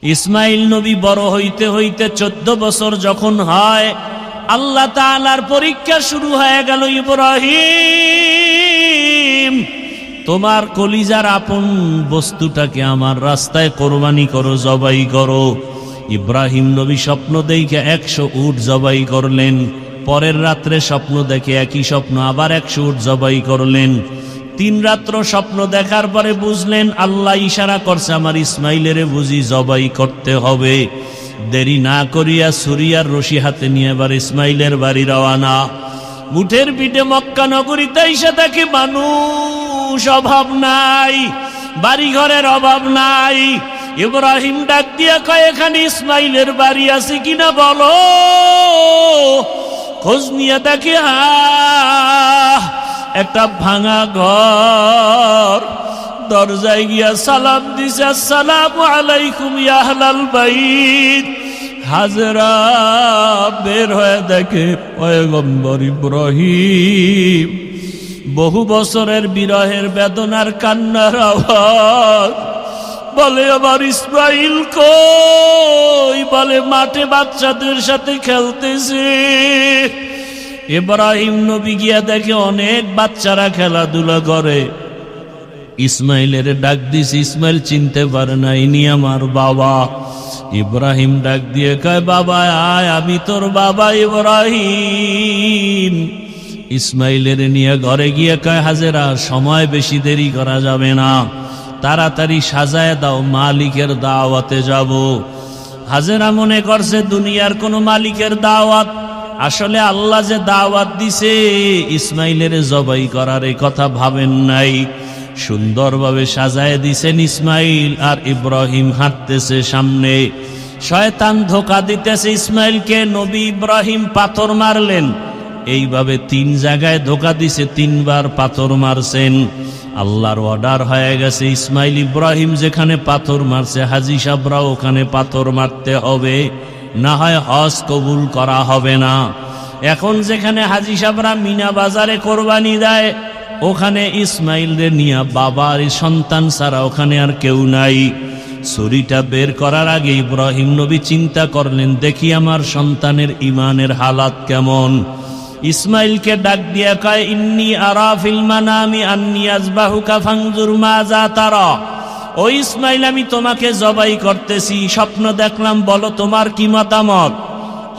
ইসমাইল নবী বড় হইতে হইতে 14 বছর যখন হয়, আল্লাহ তাআলার পরীক্ষা শুরু হয়ে গেল। ইব্রাহিম, তোমার কলিজার আপন বস্তুটাকে আমার রাস্তায় কোরবানি করো, জবাই করো। ইব্রাহিম নবী স্বপ্ন দেখে 100 উট জবাই করলেন। পরের রাত্রে স্বপ্ন দেখে একই স্বপ্ন, আবার 100 উট জবাই করলেন। 3 রাত্র স্বপ্ন দেখার পরে বুঝলেন আল্লাহ ইশারা করছে আমার ইসমাইলের বুঝি জবাই করতে হবে। দেরি না করিয়া ছুরি আর রশি হাতে নিয়ে এবার ইসমাইলের বাড়ি রওয়ানা। উটের পিঠে মক্কা নগরীতে এসে দেখে মানুষ, অভাব নাই, বাড়ি ঘরের অভাব নাই। ইব্রাহিম ডাক দিয়া কয়, এখানে ইসমাইলের বাড়ি আছে কিনা বলো। খোঁজ নিয়ে দেখে একটা ভাঙা ঘর। দরজায় গিয়া সালাম দিছে, আসসালামু আলাইকুম ইয়া আহলাল বাইত। হাজেরা বের হয়ে দেখে পয়গম্বর ইব্রাহিম। বহু বছরের বিরহের বেদনার কান্নার আওয়াজ। বলে আমার ইসমাইল কই? বলে মাঠে বাচ্চাদের সাথে খেলতেছে। ইব্রাহিম নবী গিয়া দেখে অনেক বাচ্চারা খেলাধুলা করে। ইসমাইলের ডাক দিছে, ইসমাইল চিনতে পারে না ইনি আমার বাবা। ইব্রাহিম ডাক দিয়ে কয়, বাবা আয়, আমি তোর বাবা ইব্রাহিম। ইসমাইলের নিয়ে ঘরে গিয়ে কয়, হাজেরা সময় বেশি দেরি করা যাবে না, তাড়াতাড়ি সাজায় দাও, মালিকের দাওয়াতে যাব। হাজেরা মনে করছে দুনিয়ার কোন মালিকের দাওয়াত। আসলে আল্লাহ যে দাওয়াত দিছে ইসমাইলের জবাই করার, এই কথা ভাবেন নাই। সুন্দরভাবে সাজায় দিছেন। ইসমাইল আর ইব্রাহিম হাঁটতেছে সামনে। শয়তান ধোঁকা দিতেছে ইসমাইলকে। নবী ইব্রাহিম পাথর মারলেন। এইভাবে 3 জায়গায় ধোঁকা দিছে, 3 বার পাথর মারছেন। আল্লাহর অর্ডার হয়ে গেছে, ইসমাইল ইব্রাহিম যেখানে পাথর মারছে হাজী সাহেবরাও ওখানে পাথর মারতে হবে, না হয় হজ কবুল করা হবে না। এখন যেখানে হাজী সাহেবরা মিনা বাজারে কোরবানি দেয়, ওখানে ইসমাইলের নিয়া বাবার সন্তান ছাড়া ওখানে আর কেউ নাই। ছুরিটা বের করার আগে ইব্রাহিম নবী চিন্তা করলেন, দেখি আমার সন্তানের ইমানের হালাত কেমন। ইসমাইলকে ডাক দিয়া কয়, ইন্নী আরা ফিল মানামি আন্নী আযবাহুকা ফানজুর মাযা তারা। ও ইসমাইল, আমি তোমাকে জবাই করতেছি, স্বপ্ন দেখলাম, বলো তোমার কি মতামত।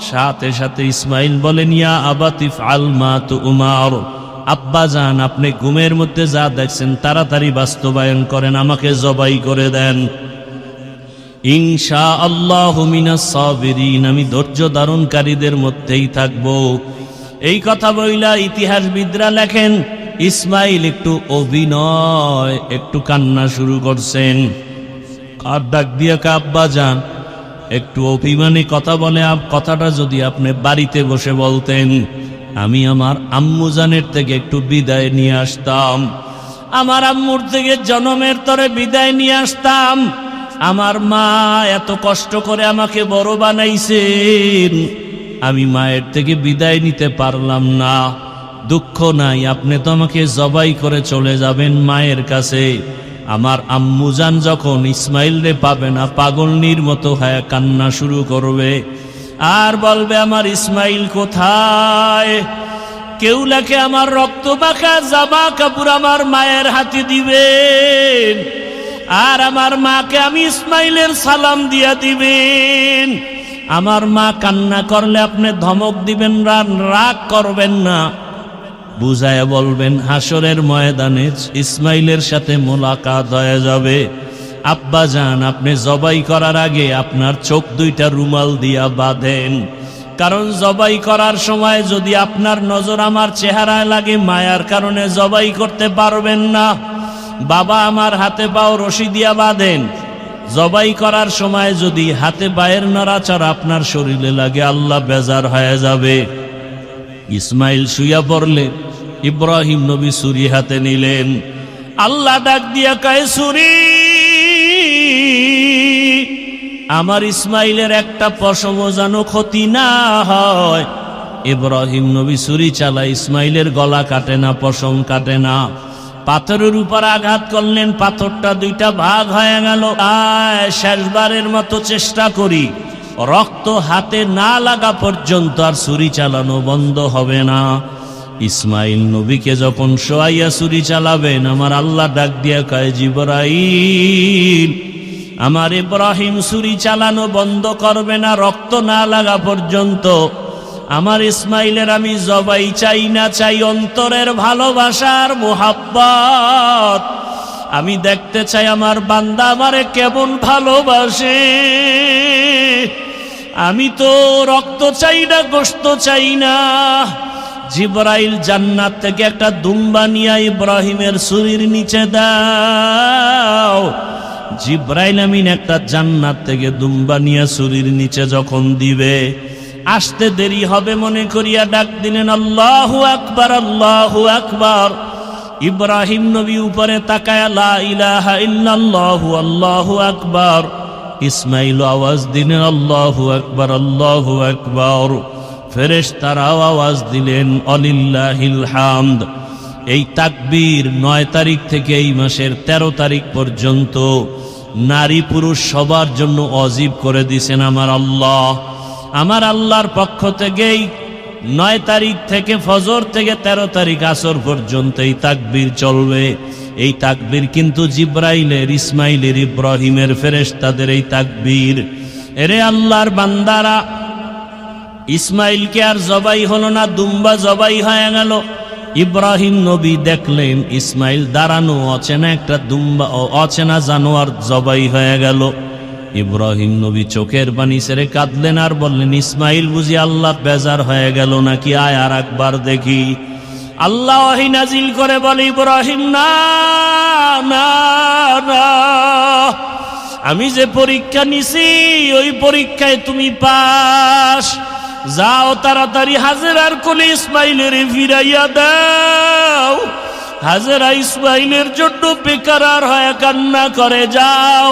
সাথে সাথে ইসমাইল বলেন, ইয়া আবাতি ফাল মা তুমার। আব্বা জান, আপনি ঘুমের মধ্যে যা দেখছেন তাড়াতাড়ি বাস্তবায়ন করেন, আমাকে জবাই করে দেন। ইনশাআল্লাহু মিনাস সাবিরিন, আমি ধৈর্য ধারণকারীদের মধ্যেই থাকব। এই কথা বইলা ইতিহাসবিদরা লেখেন ইসমাইল একটু অভিনয়, একটু কান্না শুরু করছেন। আর ডাক দিয়া আব্বা জান, একটু অভিমানী কথা বলে, কথাটা যদি আপনি বাড়িতে বসে বলতেন, আমি আমার আম্মু জানের থেকে একটু বিদায় নিয়ে আসতাম, আমার আম্মুর থেকে জনমের তরে বিদায় নিয়ে আসতাম। আমার মা এত কষ্ট করে আমাকে বড় বানাইছেন, আমি মায়ের থেকে বিদায় নিতে পারলাম না। দুঃখ নাই, আপনি তো আমাকে জবাই করে চলে যাবেন মায়ের কাছে। আমার আম্মুজান যখন ইসমাইল রে পাবে না, পাগলনির মতো হয়ে কান্না শুরু করবে আর বলবে, আমার ইসমাইল কোথায়? কেউ লেখে আমার রক্ত মাখা জামা কাপড় আমার মায়ের হাতে দিবেন, আর আমার মাকে আমি ইসমাইলের সালাম দিয়া দিবেন। আমার মা কান্না করলে আপনি ধমক দিবেন, রাগ করবেন না, বুঝায় বলবেন হাসরের ময়দানে ইসমাইলের সাথে মোলাকাত হয়ে যাবে। আব্বা জান, আপনি জবাই করার আগে আপনার চোখ 2টা রুমাল দিয়া বাঁধেন, কারণ জবাই করার সময় যদি আপনার নজর আমার চেহারায় লাগে, মায়ার কারণে জবাই করতে পারবেন না। বাবা, আমার হাতে পাও রশি দিয়া বাঁধেন। জবাই করার সময় যদি হাতে পায়ের নড়াচড়া আপনার শরীরে লাগে, আল্লাহ বেজার হয়ে যাবে। ইসমাইল শুইয়া পড়লে ইব্রাহিম নবী ছুরি হাতে নিলেন। আল্লাহ ডাক দিয়া কয়, ছুরি, আমার ইসমাইলের একটা পশমও যেন ক্ষতি না হয়। ইব্রাহিম নবী ছুরি চালায়, ইসমাইলের গলা কাটে না, পশম কাটে না। পাথরের উপর আঘাত করলেন, পাথরটা দুইটা ভাগ হয়ে গেল। শেষবারের মতো চেষ্টা করি, রক্ত হাতে না লাগা পর্যন্ত আর ছুরি চালানো বন্ধ হবে না। ইসমাইল নবীকে যখন শোয়াইয়া ছুরি চালাবেন, আমার আল্লাহ ডাক দিয়া কয়, জিবরাইল, আমার ইব্রাহিম ছুরি চালানো বন্ধ করবে না রক্ত না লাগা পর্যন্ত। আমার ইসমাইলের আমি জবাই চাই না, চাই অন্তরের ভালোবাসার মোহাব্বত। আমি দেখতে চাই আমার বান্দা আমারে কেমন ভালোবাসে। আমি তো রক্ত চাই না, গোশত চাই না। জিবরাইল জান্নাত থেকে একটা দুম্বা নিয়ে ইব্রাহিমের ছুরির নিচে দাও। জিবরাইল আমিন একটা জান্নাত থেকে দুম্বা নিয়ে ছুরির নিচে যখন দিবে, আসতে দেরি হবে মনে করিয়া ডাক দিলেন, আল্লাহু আকবার, আল্লাহু আকবার। ইব্রাহিম নবী উপরে তাকায়া লা ইলাহা ইল্লাল্লাহু আল্লাহু আকবার। ইসমাইল আওয়াজ দিলেন, আল্লাহু আকবার, আল্লাহু আকবার। ফেরেশতারাও আওয়াজ দিলেন, অলিল্লাহিল হামদ। এই তাকবীর 9 তারিখ থেকে এই মাসের 13 তারিখ পর্যন্ত নারী পুরুষ সবার জন্য ওয়াজিব করে দিয়েছেন আমার আল্লাহ। আমার আল্লাহর পক্ষ থেকেই 9 তারিখ থেকে ফজর থেকে 13 তারিখ আসর পর্যন্ত এই তাকবীর চলবে। এই তাকবীর কিন্তু জিবরাইলের, ইসমাইলের, ইব্রাহিমের, ফেরেশতাদের এই তাকবীর। এরে আল্লাহর বান্দারা, ইসমাইলকে আর জবাই হলো না, দুম্বা জবাই হয়ে গেল। ইব্রাহিম নবী দেখলেন ইসমাইল দাঁড়ানো, অচেনা একটা দুম্বা, অচেনা জানোয়ার জবাই হয়ে গেল। ইব্রাহিম নবী চোখের পানি ছেড়ে কাঁদলেন আর বললেন, ইসমাইল বুঝি আল্লাহ বেজার হয়ে গেল নাকি? আয় আর একবার দেখি। আল্লাহ ওহী নাজিল করে বলে, ইব্রাহিম না না না, আমি যে পরীক্ষা নিছি ওই পরীক্ষায় তুমি পাস। যাও তাড়াতাড়ি হাজেরার কোলে ইসমাইলের ফিরাইয়া দাও। হাজেরা ইসমাইলের জন্য বেকারার হয়ে কান্না করে। যাও,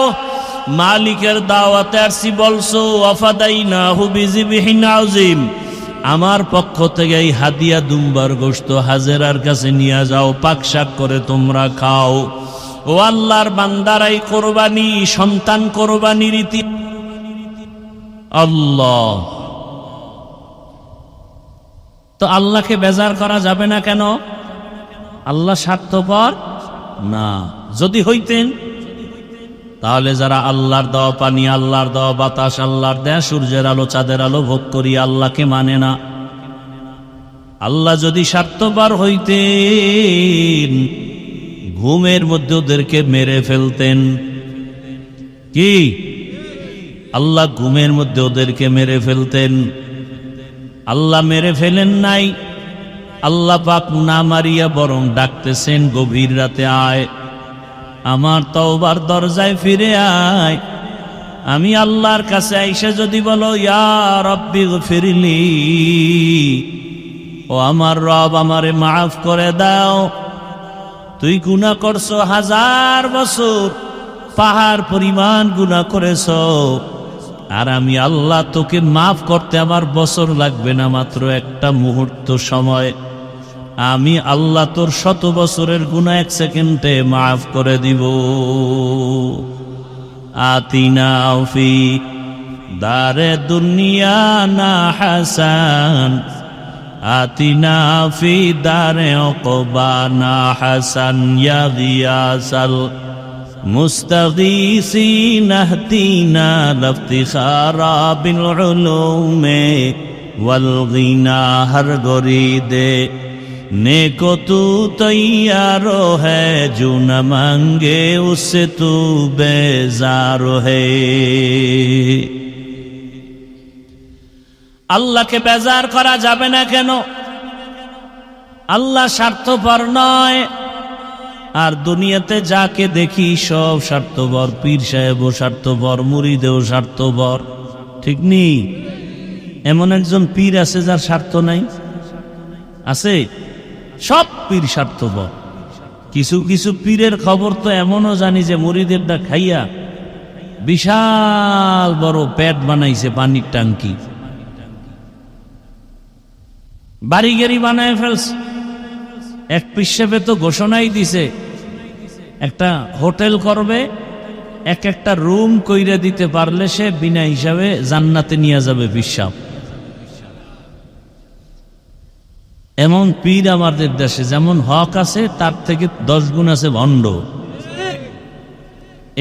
মালিকের দাওয়াতে আসছি বলছো, ওয়াফাদাইনাহু বিযিবহিন আযীম। আমার পক্ষ থেকে এই হাদিয়া দুম্বার গোশত হাজেরার কাছে নিয়ে যাও, পাকশাক করে তোমরা খাও। ও আল্লাহর বান্দারাই কোরবানি, সন্তান কোরবানি রীতি। আল্লাহ তো আল্লাহকে বেজার করা যাবে না কেন? আল্লাহ স্বার্থপর না। যদি হইতেন তাহলে যারা আল্লাহর দেওয়া পানি, আল্লাহর দেওয়া বাতাস, আল্লাহর দেয়া সূর্যের আলো, চাঁদের আলো ভোগ করি আল্লাহকে মানে না। আল্লাহ যদি স্বার্থপর হইতেন, ঘুমের মধ্যে ওদেরকে মেরে ফেলতেন। কি? আল্লাহ ঘুমের মধ্যে ওদেরকে মেরে ফেলতেন। আল্লাহ মেরে ফেলেন নাই। আল্লাহ পাক না মারিয়া বরং ডাকতেছেন, গভীর রাতে আয়, আমার তওবার দরজায় ফিরে আয়। আমি আল্লাহর কাছে আইসা যদি বলো, ইয়া রাব্বি গফিরলি, ও আমার রব আমারে মাফ করে দাও। তুই গুনাহ করছো 1000 বছর, পাহাড় পরিমাণ গুনাহ করেছো, আর আমি আল্লাহ তোকে মাফ করতে আমার বছর লাগবে না, মাত্র একটা মুহূর্ত সময়। আমি আল্লাহ তোর 100 বছরের গুনাহ 1 সেকেন্ডে মাফ করে দিব। আতিনা ফি দারে দুনিয়া না হাসান, আতিনা ফি দারে উকবা না হাসান, ইয়া গিয়াসাল মুস্তাগীসিন আহতিনা লাফতিখারা বিল উলুমে ওয়াল গিনা। হর গরিদে नेको तू तैयार है, जो न मांगे उससे तू बेजार है। আল্লাহকে বেজার করা যাবে না কেন? আল্লাহ স্বার্থপর নয়। আর দুনিয়াতে যাকে দেখি সব স্বার্থপর। পীর সাহেবও স্বার্থপর, মুরিদেও স্বার্থপর, ঠিক নেই? এমন একজন পীর আছে যার স্বার্থ নাই? আছে? সব পীর স্বার্থপর। কিছু কিছু পীরের খবর তো এমনও জানি যে মুরিদেরটা খাইয়া বিশাল বড় পেট বানাইছে, পানির টাঙ্কি, বাড়ি গাড়ি বানায় ফেলছে। এক পীর সাহেব তো ঘোষণাই দিছে, একটা হোটেল করবে, এক একটা রুম কইরে দিতে পারলে সে বিনা হিসাবে জান্নাতে নিয়ে যাবে বিশ্বাস। এমন পীর আমাদের দেশে যেমন হক আছে তার থেকে 10 গুণ আছে ভণ্ড।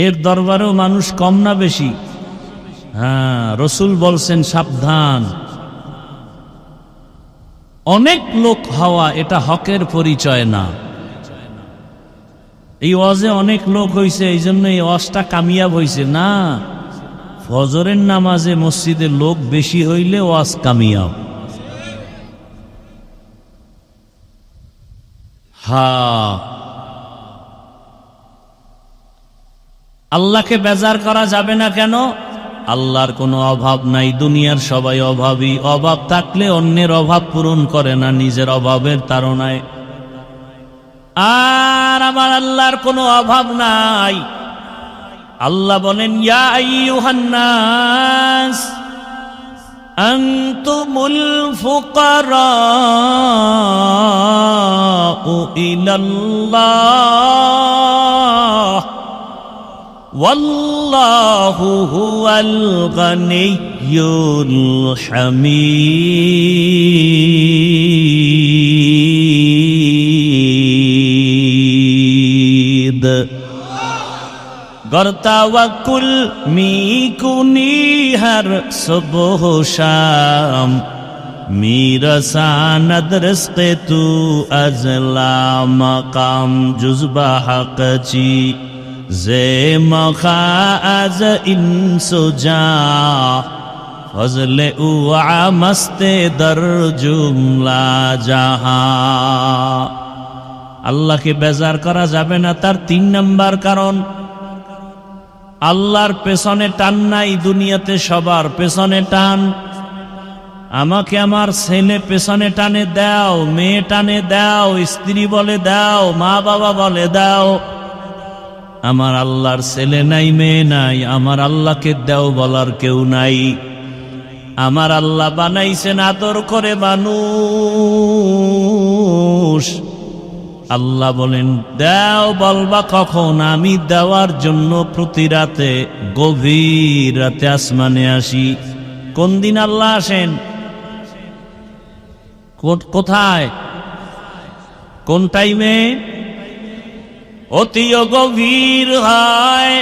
এর দরবারেও মানুষ কম না বেশি? হ্যাঁ, রসুল বলছেন সাবধান, অনেক লোক হওয়া এটা হকের পরিচয় না। এই ওয়াজে অনেক লোক হইছে এই জন্য এই ওয়াজটা কামিয়াব হইছে না। ফজরের নামাজে মসজিদে লোক বেশি হইলে ওয়াজ কামিয়াব। হ্যাঁ, আল্লাহকে বেজার করা যাবে না কেন? আল্লাহর কোনো অভাব নাই, দুনিয়ার সবাই অভাবী। অভাব থাকলে অন্যের অভাব পূরণ করে না, নিজের অভাবের তাড়নায়। আর আমার আল্লাহর কোনো অভাব নাই। আল্লাহ বলেন, ইয়া আইয়ুহান নাস আনতুমুল ফুকারাউ ইলাল্লাহ ওয়াল্লাহু হুয়াল গানিয়্যুল হামিদ। गर तवक्कुल मी कुनी हर सुबह शाम मेरा सानद रिज़्क़ तू अज़ला मकाम जुज़्बा हक़ची जे मखा अज़ इंसुजा फज़ले उआ मस्ते दर जुमला जहां। আল্লাহকে বেজার করা যাবে না। তার 3 নাম্বার কারণ, আল্লাহর পেছনে টান নাই। দুনিয়াতে সবার পেছনে টান। আমাকে আমার ছেলে পেছনে টানে দাও, মেয়ে টানে দাও, স্ত্রী বলে দাও, মা বাবা বলে দাও। আমার আল্লাহর ছেলে নাই, মেয়ে নাই, আমার আল্লাহকে দাও বলার কেউ নাই। আমার আল্লাহ বানাইছেন আদর করে মানুষ। আল্লাহ বলেন দাও, বলবা কখন? আমি দেওয়ার জন্য প্রতি রাতে গভীর রাতে আসমানে আসি। কোন দিন আল্লাহ আসেন? কোথায়? কোন টাইমে? অতি গভীর হয়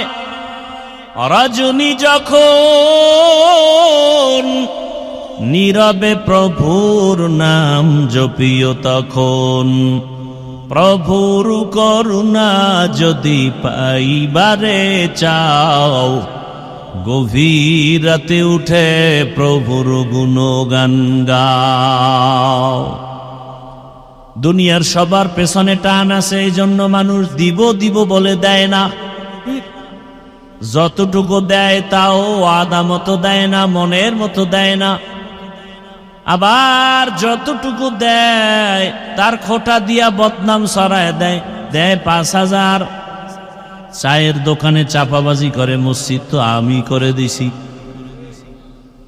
রজনী যখন, নীরবে প্রভুর নাম জপিও তখন। প্রভুর করুণা যদি পাইবারে চাও, গভীর রাতে উঠে প্রভুর গুণগান গাও। দুনিয়ার সবার পেছনে টান আছে, এই জন্য মানুষ দিব দিব বলে দেয় না। যতটুকু দেয় তাও আদা মতো দেয় না, মনের মতো দেয় না। আবার যতটুকু দেয় তার খোটা দিয়া বদনাম ছড়ায় দেয়। দেয় 5,000, চায়ের দোকানে চাপাবাজি করে, মসজিদ তো আমি করে দিছি।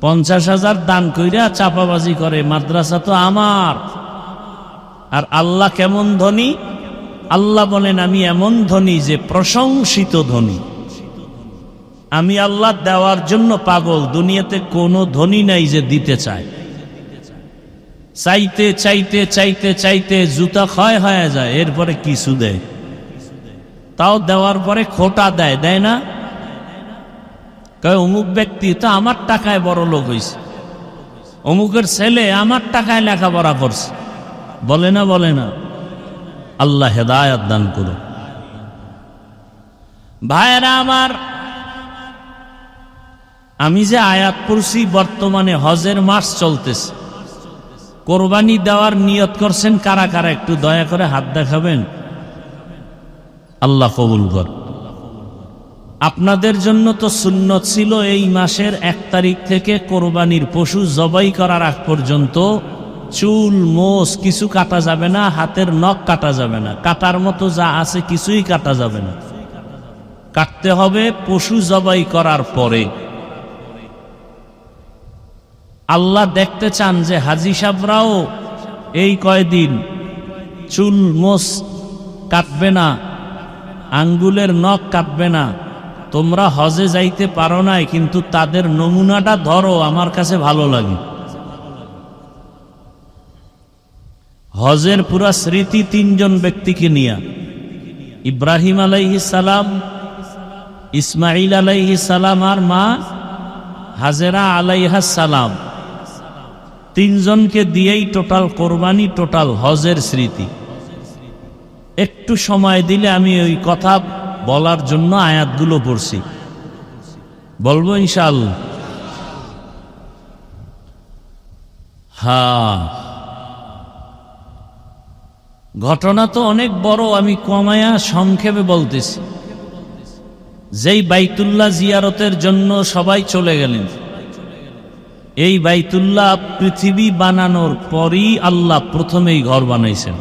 50,000 দান কইরা চাপাবাজি করে, মাদ্রাসা তো আমার। আর আল্লাহ কেমন ধনী? আল্লাহ বলেন আমি এমন ধনী যে প্রশংসিত ধনী। আমি আল্লাহ দেওয়ার জন্য পাগল। দুনিয়াতে কোনো ধনী নাই যে দিতে চায়। চাইতে চাইতে চাইতে চাইতে জুতা ক্ষয় হয়ে যায়, এরপরে কিছু দেয়। তাও দেওয়ার পরে খোটা দেয়, দেয় না? কয় অমুক ব্যক্তি তো আমার টাকায় বড় লোক হয়েছে, অমুকের ছেলে আমার টাকায় লেখাপড়া করছে। বলে না? বলে না? আল্লাহ হেদায়েত দান করো। ভাইরা আমার, আমি যে আয়াত পড়ছি, বর্তমানে হজের মাস চলতেছে। কোরবানি দেওয়ার নিয়ত করছেন কারা কারা? একটু দয়া করে হাত দেখাবেন। আল্লাহ কবুল কর। আপনাদের জন্য তো সুন্নত ছিল এই মাসের 1 তারিখ থেকে কোরবানির পশু জবাই করার আগ পর্যন্ত চুল মোষ কিছু কাটা যাবে না, হাতের নখ কাটা যাবে না, কাটার মতো যা আছে কিছুই কাটা যাবে না। কাটতে হবে পশু জবাই করার পরে। আল্লাহ দেখতে চান যে হাজী সাহেবরাও এই কয়দিন চুল মোষ কাটবে না, আঙ্গুলের নখ কাটবে না। তোমরা হজে যাইতে পারো নাই, কিন্তু তাদের নমুনাটা ধরো, আমার কাছে ভালো লাগে। হজের পুরা স্মৃতি তিনজন ব্যক্তিকে নিয়ে, ইব্রাহিম আলাইহিস সালাম, ইসমাইল আলাইহিস সালাম আর মা হাজেরা আলাইহাস সালাম, তিনজনকে দিয়েই টোটাল কোরবানি, টোটাল হজের স্মৃতি। একটু সময় দিলে আমি ওই কথা বলার জন্য আয়াতগুলো পড়ছি, বলবো ইনশাআল্লাহ। হ্যাঁ, ঘটনা তো অনেক বড়, আমি কমায়া সংক্ষেপে বলতেছি। যেই বাইতুল্লাহ জিয়ারতের জন্য সবাই চলে গেলেন, এই বাইতুল্লাহ পৃথিবী বানানোর পরই আল্লাহ প্রথমেই ঘর বানাইছেন।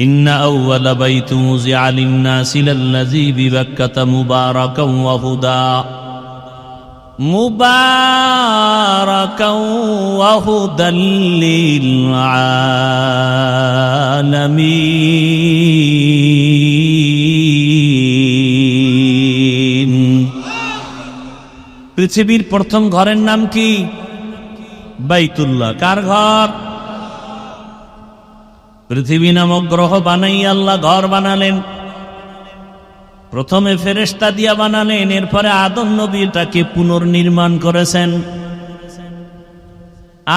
ইন্না আউওয়ালা বাইতু মুযিআ লিন-নাসি লাল্লাযী বিবাক্কাতা মুবারাকান ওয়া হুদা, মুবারাকান ওয়া হুদাল লিল আলামিন। পৃথিবীর প্রথম ঘরের নাম কি? বাইতুল্লাহ। কার ঘর? পৃথিবী নামক গ্রহ বানাই আল্লাহ ঘর বানালেন। প্রথমে ফেরেশতা দিয়া বানালেন, এরপরে আদম নবী এটাকে পুনর্নির্মাণ করেছেন।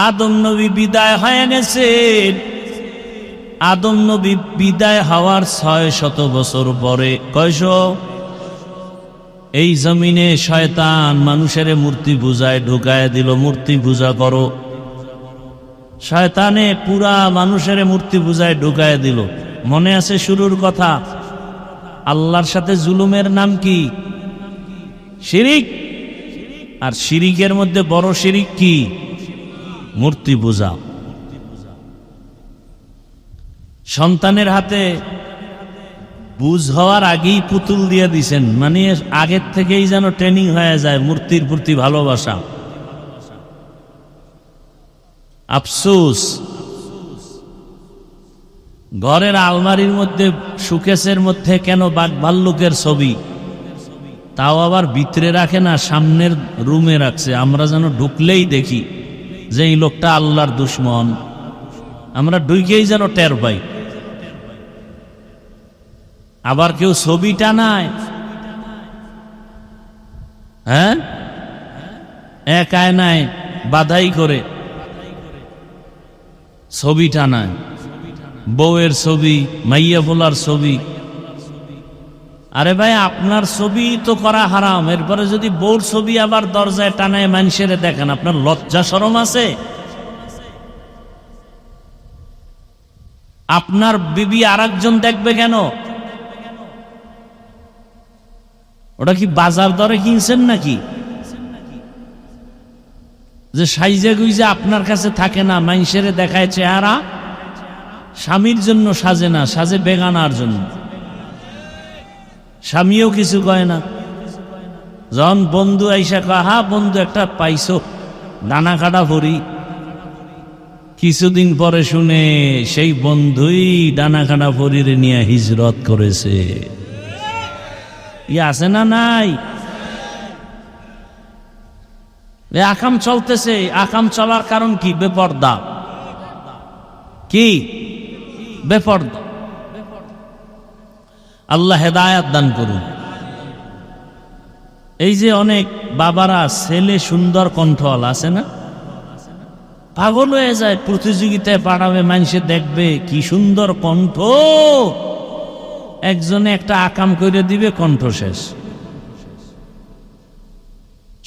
আদম নবী বিদায় হয়ে গেছেন। আদম নবী বিদায় হওয়ার 600 বছর পরে, কয়শো? এই জমিনে শয়তান মানুষের মূর্তি পূজায় ঢুকায় দিল, মূর্তি পূজা করো। শয়তানে পুরা মানুষের মূর্তি পূজায় ঢুকায় দিল। মনে আছে শুরুর কথা? আল্লাহর সাথে জুলুমের নাম কি? শিরিক। আর শিরিকের মধ্যে বড় শিরিক কি? মূর্তি পূজা। সন্তানের হাতে বুঝ হওয়ার আগেই পুতুল দিয়ে দিছেন, মানে আগের থেকেই যেন ট্রেনিং হয়ে যায় মূর্তির প্রতি ভালোবাসা। আফসোস, ঘরের আলমারির মধ্যে সুকেসের মধ্যে কেন বাঘ ভাল্লুকের ছবি, তাও আবার ভিতরে রাখে না, সামনের রুমে রাখছে। আমরা যেন ঢুকলেই দেখি যে এই লোকটা আল্লাহর দুশ্মন, আমরা ঢুকেই যেন টের পাই। আবার কেউ ছবি টানায়, হ্যাঁ, এক আয়নায় বাধাই করে ছবি টানায়, বউয়ের ছবি, মাইয়া বলার ছবি। আরে ভাই, আপনার ছবি তো করা হারাম, এরপরে যদি বউর ছবি আবার দরজায় টানায় মানুষের দেখেন, আপনার লজ্জা শরম আছে? আপনার বিবি আরেকজন দেখবে কেন? ওটা কি বাজার দরে কিনছেন নাকি? যে সাইজে গুইজে আপনার কাছে থাকে না, মানুষের দেখায় চেহারা। স্বামীর জন্য সাজে না, সাজে বেগানার জন্য। স্বামীও কিছু কয় না। যখন বন্ধু আইসা কয়, হা বন্ধু একটা পাইছো, ডানা কাটা ভরি, কিছুদিন পরে শুনে সেই বন্ধুই ডানা কাটা ভরির নিয়ে হিজরত করেছে। আছে না নাই? আকাম চলতেছে। আকাম চলার কারণ কি? বেপর্দা। কি? বেপর্দা। আল্লাহ হেদায়াত দান করুন। এই যে অনেক বাবারা ছেলে সুন্দর কণ্ঠওয়ালা আছে না, পাগল হয়ে যায়, প্রতিযোগিতায় পাঠাবে, মানুষে দেখবে কি সুন্দর কণ্ঠ, একজনে একটা আকাম করে দিবে, কণ্ঠ শেষ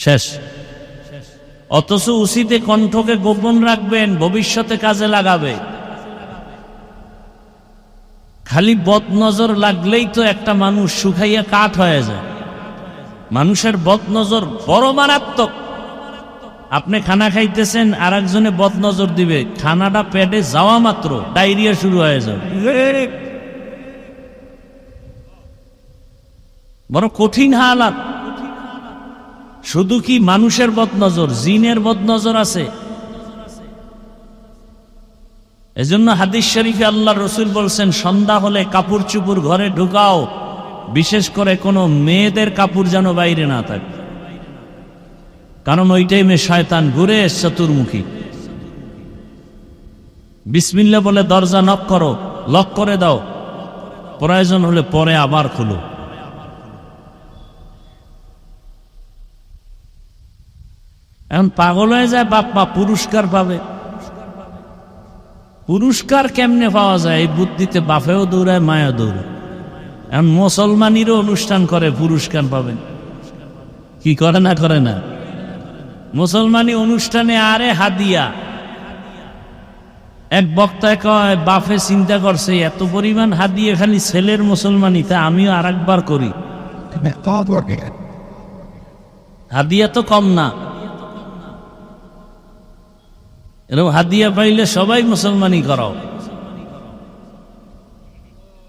শেষ। অথচ উচিতে কণ্ঠকে গোপন রাখবেন, ভবিষ্যতে কাজে লাগাবে। খালি বদনজর লাগলেই তো একটা মানুষ শুকাইয়া কাঠ হয়ে যায়। মানুষের বদনজর বড় মারাত্মক। আপনি খানা খাইতেছেন, আর একজনে বদনজর দিবে, খানাটা পেটে যাওয়া মাত্র ডায়রিয়া শুরু হয়ে যাবে। বড় কঠিন হালাত। শুধু কি মানুষের বদনজর, জিনের বদনজর আছে। এজন্য হাদিস শরীফে আল্লাহ রসুল বলছেন, সন্ধ্যা হলে কাপড় চুপুর ঘরে ঢুকাও, বিশেষ করে কোনো মেয়েদের কাপড় যেন বাইরে না থাকে, কারণ ওই টাইমে শয়তান ঘুরে চতুর্মুখী। বিসমিল্লাহ বলে দরজা নক করো, লক করে দাও, প্রয়োজন হলে পরে আবার খুলো। এখন পাগল হয়ে যায়, বাপ মা পুরস্কার পাবে। পুরস্কার কেমনে পাওয়া যায় এই বুদ্ধিতে বাপেও দৌড়ায়, মায়েও দৌড়ায়। এখন মুসলমানেরও অনুষ্ঠান করে পুরস্কার পাবেন, কি করে না করে না? মুসলমানি অনুষ্ঠানে আরে হাদিয়া। এক বক্তায় কয়, বাপে চিন্তা করছে এত পরিমাণ হাদিয়া খালি ছেলের মুসলমানি, তা আমিও আর একবার করি। হাদিয়া তো কম না, এরকম হাদিয়া পাইলে সবাই মুসলমানি করাও।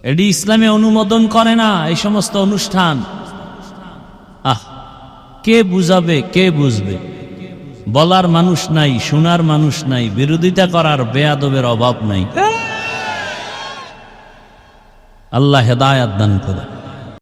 এটি ইসলামে অনুমোদন করে না এই সমস্ত অনুষ্ঠান। কে বুঝাবে, কে বুঝবে? বলার মানুষ নাই, শোনার মানুষ নাই, বিরোধিতা করার বেয়াদবের অভাব নাই। আল্লাহ হেদায়াত দান করে।